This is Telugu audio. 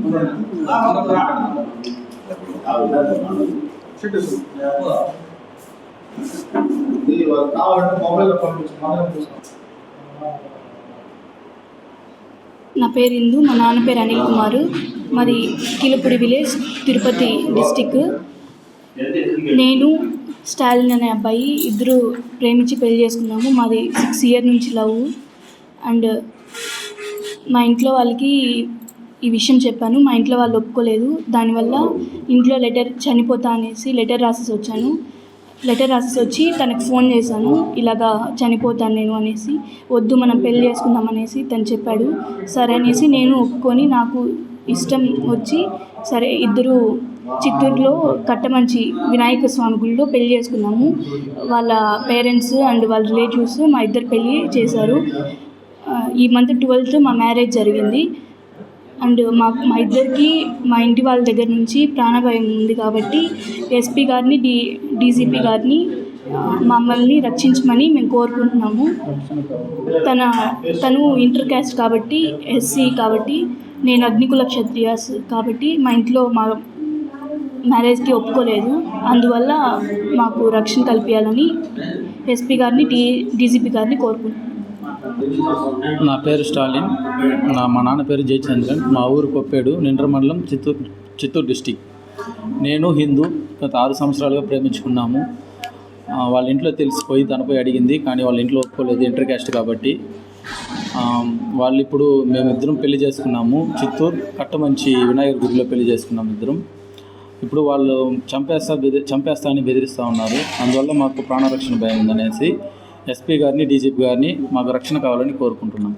నా పేరు ఇందు, మా నాన్న పేరు అనిల్ కుమార్. మాది కీలపూడి విలేజ్, తిరుపతి డిస్టిక్. నేను స్టాలిన్ అనే అబ్బాయి ఇద్దరు ప్రేమించి పెళ్లి చేసుకున్నాము. మాది 6 years నుంచి లవ్. అండ్ మా ఇంట్లో వాళ్ళకి ఈ విషయం చెప్పాను. మా ఇంట్లో వాళ్ళు ఒప్పుకోలేదు. దానివల్ల ఇంట్లో చనిపోతా అనేసి లెటర్ రాసేసి వచ్చాను. లెటర్ రాసేసి వచ్చి తనకు ఫోన్ చేశాను, ఇలాగా చనిపోతాను నేను అనేసి. వద్దు, మనం పెళ్లి చేసుకుందాం అనేసి తను చెప్పాడు. సరే అనేసి నేను ఒప్పుకొని, నాకు ఇష్టం వచ్చి సరే ఇద్దరు చిత్తూరులో కట్టమంచి వినాయక స్వామి గుడిలో పెళ్లి చేసుకున్నాము. వాళ్ళ పేరెంట్స్ అండ్ వాళ్ళ రిలేటివ్స్ మా ఇద్దరు పెళ్ళి చేశారు. ఈ మంత్ 12th మా మ్యారేజ్ జరిగింది. అండ్ మా ఇద్దరికి మా ఇంటి వాళ్ళ దగ్గర నుంచి ప్రాణభయం ఉంది కాబట్టి ఎస్పీ గారిని డీజీపీ గారిని మమ్మల్ని రక్షించమని మేము కోరుకుంటున్నాము. తను ఇంటర్ క్యాస్ట్ కాబట్టి, ఎస్సీ కాబట్టి, నేను అగ్నికుల క్షత్రియాస్ కాబట్టి మా ఇంట్లో మా మ్యారేజ్కి ఒప్పుకోలేదు. అందువల్ల మాకు రక్షణ కల్పించాలని ఎస్పీ గారిని డీజీపీ గారిని కోరుకుంటున్నాను. నా పేరు స్టాలిన్. మా నాన్న పేరు జయచంద్రన్. మా ఊరు కొప్పేడు, నిండ్ర మండలం, చిత్తూరు డిస్టిక్. నేను హిందూ. గత 6 సంవత్సరాలుగా ప్రేమించుకున్నాము. వాళ్ళ ఇంట్లో తెలిసిపోయి తనపై అడిగింది, కానీ వాళ్ళ ఇంట్లో ఒప్పుకోలేదు, ఇంటర్ క్యాస్ట్ కాబట్టి. వాళ్ళు ఇప్పుడు మేమిద్దరం పెళ్లి చేసుకున్నాము. చిత్తూరు కట్టమంచి వినాయక గుడిలో పెళ్లి చేసుకున్నాము ఇద్దరం. ఇప్పుడు వాళ్ళు చంపేస్తా అని బెదిరిస్తూ ఉన్నారు. అందువల్ల మాకు ప్రాణరక్షణ భయం ఉందనేసి ఎస్పీ గారిని, డీజీపీ గారిని మాకు రక్షణ కావాలని కోరుకుంటున్నాం.